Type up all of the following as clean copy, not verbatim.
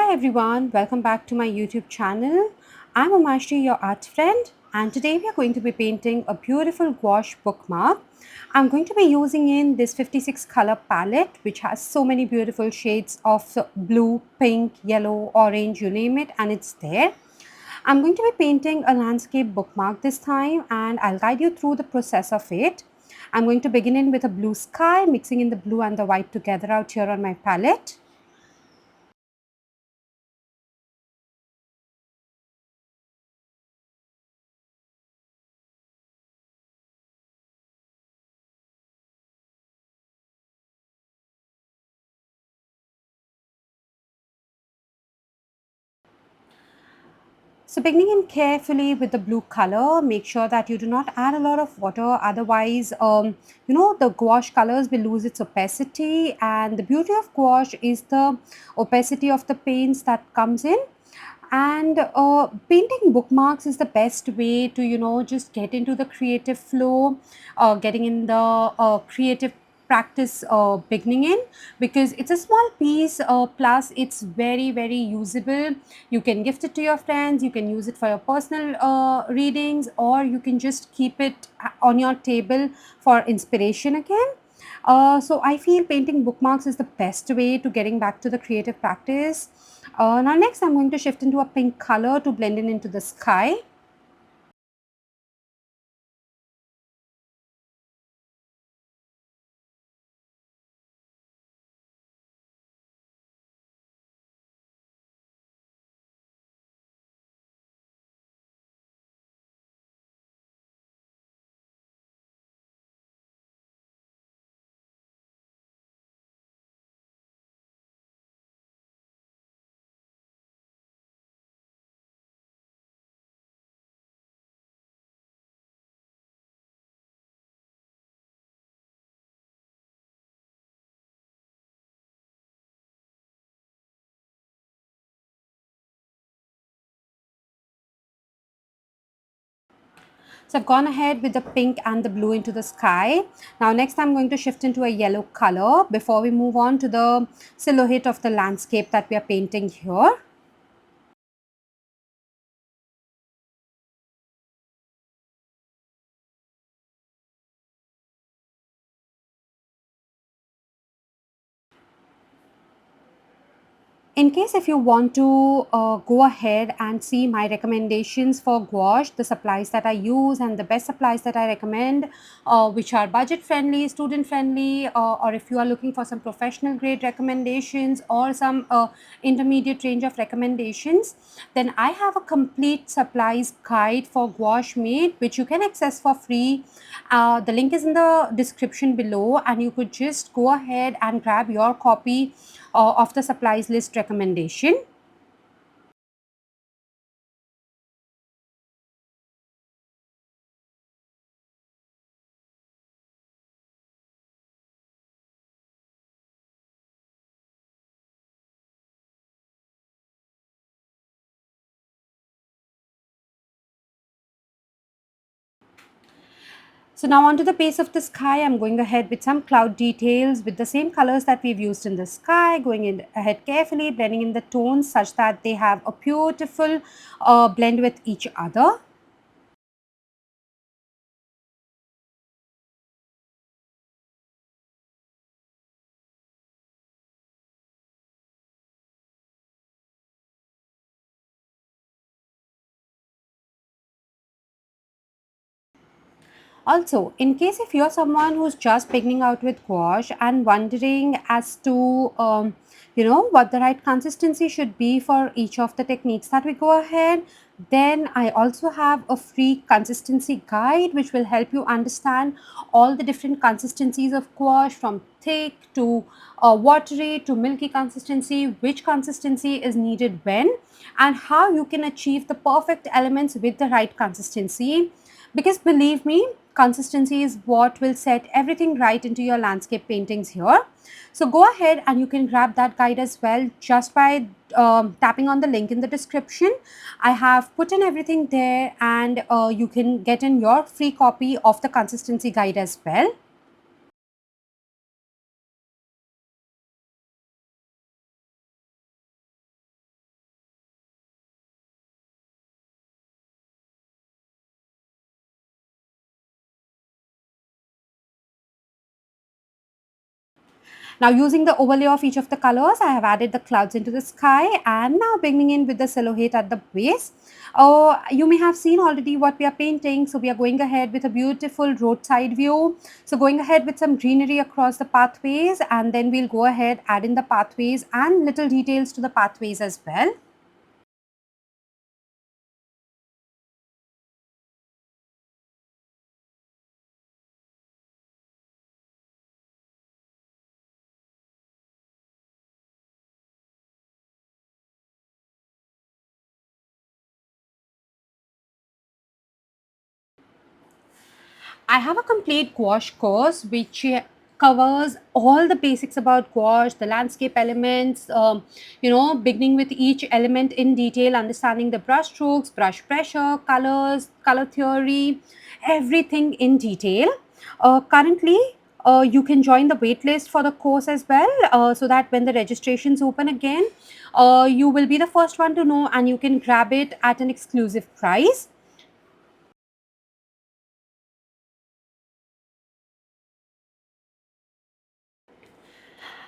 Hi everyone, welcome back to my YouTube channel. I'm Amashri, your art friend, and today we are going to be painting a beautiful gouache bookmark. I'm going to be using in this 56 color palette which has so many beautiful shades of blue, pink, yellow, orange, you name it, and it's there. I'm going to be painting a landscape bookmark this time and I'll guide you through the process of it. I'm going to begin in with a blue sky, mixing in the blue and the white together out here on my palette. So beginning in carefully with the blue color, make sure that you do not add a lot of water, otherwise the gouache colors will lose its opacity, and the beauty of gouache is the opacity of the paints that comes in. And painting bookmarks is the best way to just get into the creative flow, getting in the creative practice beginning in, because it's a small piece, plus it's very usable. You can gift it to your friends, you can use it for your personal readings, or you can just keep it on your table for inspiration again. So I feel painting bookmarks is the best way to getting back to the creative practice. Now next I'm going to shift into a pink color to blend in into the sky. So I've gone ahead with the pink and the blue into the sky. Now next I'm going to shift into a yellow color before we move on to the silhouette of the landscape that we are painting here. In case if you want to go ahead and see my recommendations for gouache, the supplies that I use and the best supplies that I recommend, which are budget friendly, student friendly, or if you are looking for some professional grade recommendations or some intermediate range of recommendations, then I have a complete supplies guide for gouache made, which you can access for free. The link is in the description below, and you could just go ahead and grab your copy of the supplies list recommendation. So now onto the base of the sky, I'm going ahead with some cloud details with the same colors that we've used in the sky, going in ahead carefully, blending in the tones such that they have a beautiful blend with each other. Also, in case if you're someone who's just beginning out with gouache and wondering as to what the right consistency should be for each of the techniques that we go ahead, then I also have a free consistency guide which will help you understand all the different consistencies of gouache, from thick to watery to milky consistency, which consistency is needed when, and how you can achieve the perfect elements with the right consistency. Because believe me, consistency is what will set everything right into your landscape paintings here. So go ahead and you can grab that guide as well just by tapping on the link in the description. I have put in everything there, and you can get in your free copy of the consistency guide as well. Now using the overlay of each of the colors, I have added the clouds into the sky, and now beginning in with the silhouette at the base. Oh, you may have seen already what we are painting. So we are going ahead with a beautiful roadside view. So going ahead with some greenery across the pathways, and then we'll go ahead add in the pathways and little details to the pathways as well. I have a complete gouache course which covers all the basics about gouache, the landscape elements, beginning with each element in detail, understanding the brush strokes, brush pressure, colors, color theory, everything in detail. Currently, you can join the waitlist for the course as well, so that when the registrations open again, you will be the first one to know and you can grab it at an exclusive price.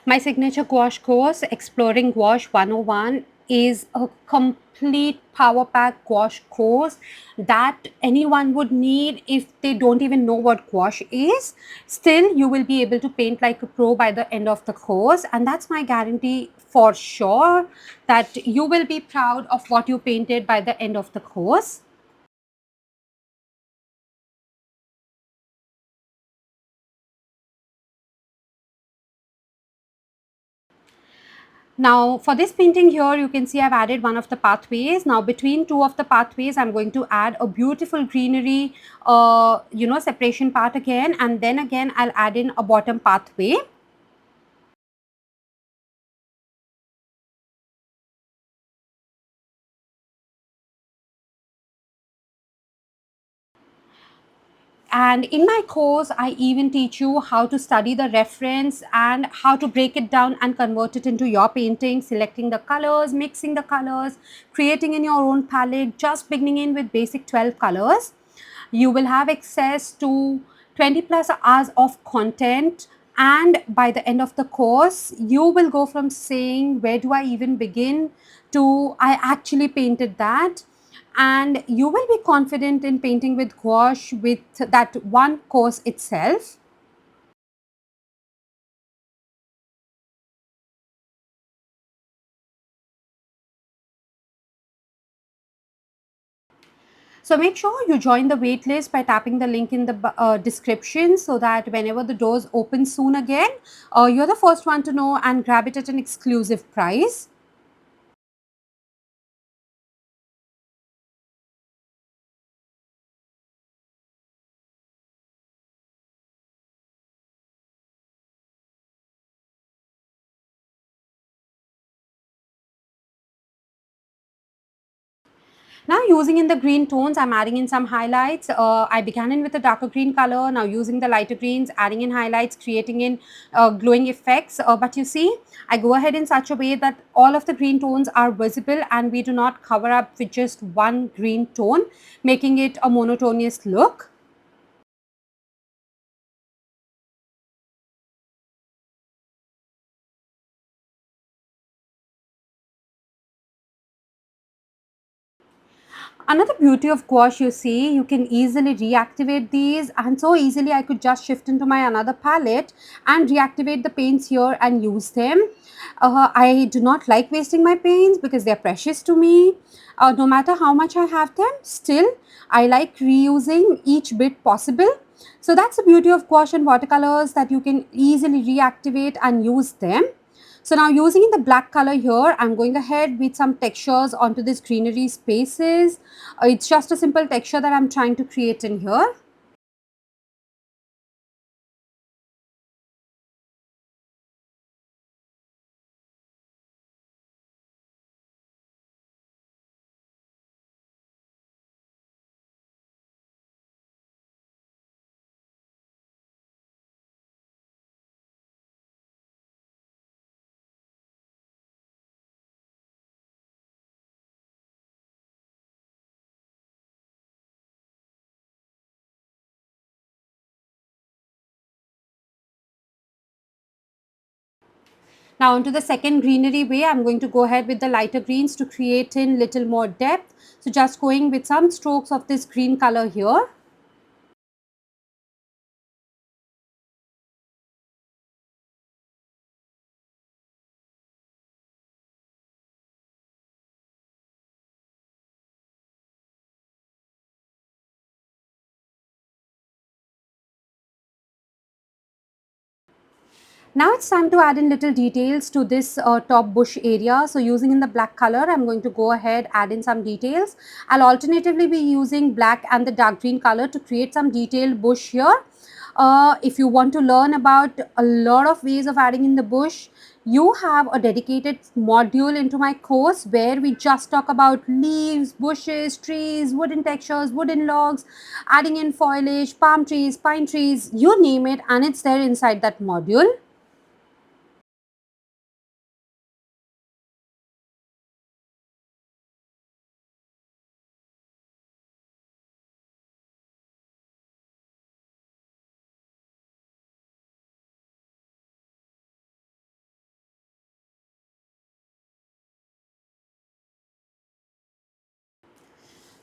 My signature gouache course, Exploring Gouache 101, is a complete power pack gouache course that anyone would need if they don't even know what gouache is. Still, you will be able to paint like a pro by the end of the course, and that's my guarantee for sure that you will be proud of what you painted by the end of the course. Now for this painting here, you can see I've added one of the pathways. Now between two of the pathways, I'm going to add a beautiful greenery, separation part again, and then again I'll add in a bottom pathway. And in my course, I even teach you how to study the reference and how to break it down and convert it into your painting, selecting the colors, mixing the colors, creating in your own palette, just beginning in with basic 12 colors. You will have access to 20 plus hours of content, and by the end of the course, you will go from saying, where do I even begin, to I actually painted that, and you will be confident in painting with gouache with that one course itself. So make sure you join the wait list by tapping the link in the description, so that whenever the doors open soon again, you're the first one to know and grab it at an exclusive price. Now using in the green tones, I'm adding in some highlights. I began in with a darker green color. Now using the lighter greens, adding in highlights, creating in glowing effects. But you see, I go ahead in such a way that all of the green tones are visible and we do not cover up with just one green tone, making it a monotonous look. Another beauty of gouache, you see, you can easily reactivate these, and so easily I could just shift into my another palette and reactivate the paints here and use them. I do not like wasting my paints because they're precious to me. No matter how much I have them, still I like reusing each bit possible. So that's the beauty of gouache and watercolors, that you can easily reactivate and use them. So now using the black color here, I'm going ahead with some textures onto this greenery spaces. It's just a simple texture that I'm trying to create in here. Now onto the second greenery way, I'm going to go ahead with the lighter greens to create in little more depth. So just going with some strokes of this green color here. Now it's time to add in little details to this top bush area. So using in the black color, I'm going to go ahead, add in some details. I'll alternatively be using black and the dark green color to create some detailed bush here. If you want to learn about a lot of ways of adding in the bush, you have a dedicated module into my course where we just talk about leaves, bushes, trees, wooden textures, wooden logs, adding in foliage, palm trees, pine trees, you name it, and it's there inside that module.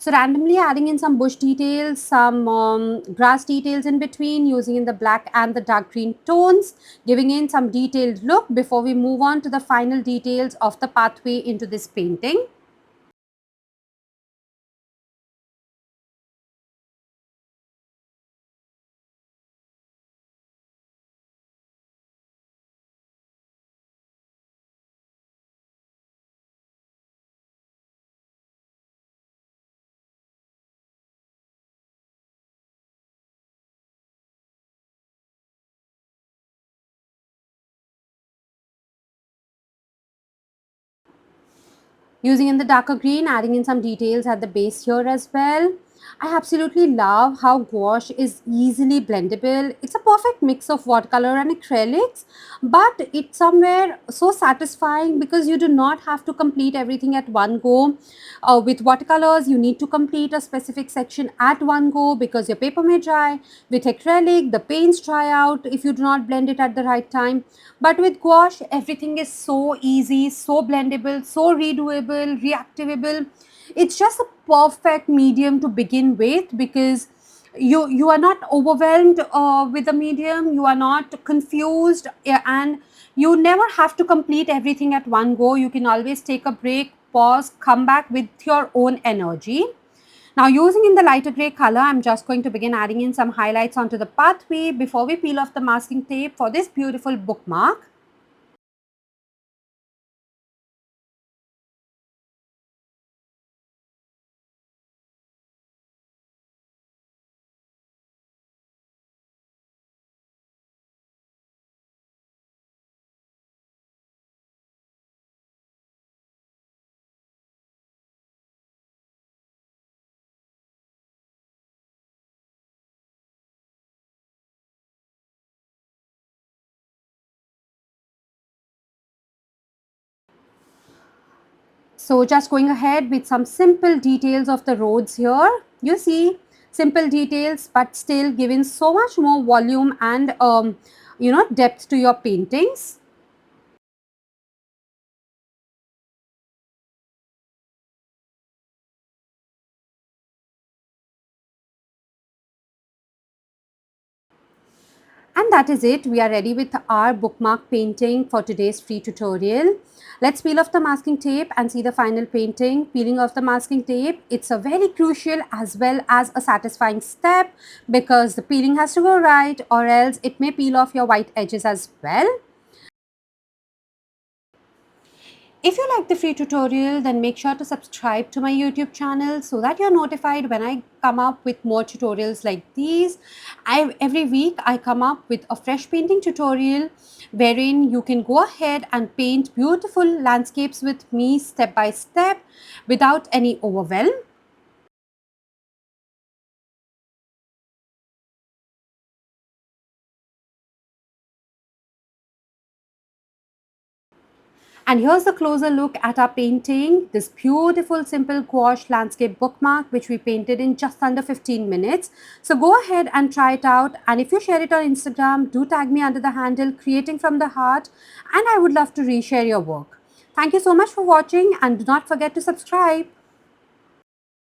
So randomly adding in some bush details, some grass details in between, using in the black and the dark green tones, giving in some detailed look before we move on to the final details of the pathway into this painting. Using in the darker green, adding in some details at the base here as well. I absolutely love how gouache is easily blendable. It's a perfect mix of watercolor and acrylics, but it's somewhere so satisfying because you do not have to complete everything at one go. With watercolors, you need to complete a specific section at one go because your paper may dry. With acrylic, the paints dry out if you do not blend it at the right time. But with gouache, everything is so easy, so blendable, so redoable, reactivable. It's just a perfect medium to begin with because you are not overwhelmed with the medium, you are not confused, and you never have to complete everything at one go. You can always take a break, pause, come back with your own energy. Now using in the lighter gray color, I'm just going to begin adding in some highlights onto the pathway before we peel off the masking tape for this beautiful bookmark. So just going ahead with some simple details of the roads here. You see, simple details, but still giving so much more volume and depth to your paintings. And that is it. We are ready with our bookmark painting for today's free tutorial. Let's peel off the masking tape and see the final painting. Peeling off the masking tape, it's a very crucial as well as a satisfying step because the peeling has to go right or else it may peel off your white edges as well. If you like the free tutorial, then make sure to subscribe to my YouTube channel so that you're notified when I come up with more tutorials like these. Every week I come up with a fresh painting tutorial wherein you can go ahead and paint beautiful landscapes with me step by step without any overwhelm. And here's a closer look at our painting, this beautiful simple gouache landscape bookmark which we painted in just under 15 minutes. So go ahead and try it out, and if you share it on Instagram, do tag me under the handle Creating from the Heart, and I would love to reshare your work. Thank you so much for watching, and do not forget to subscribe.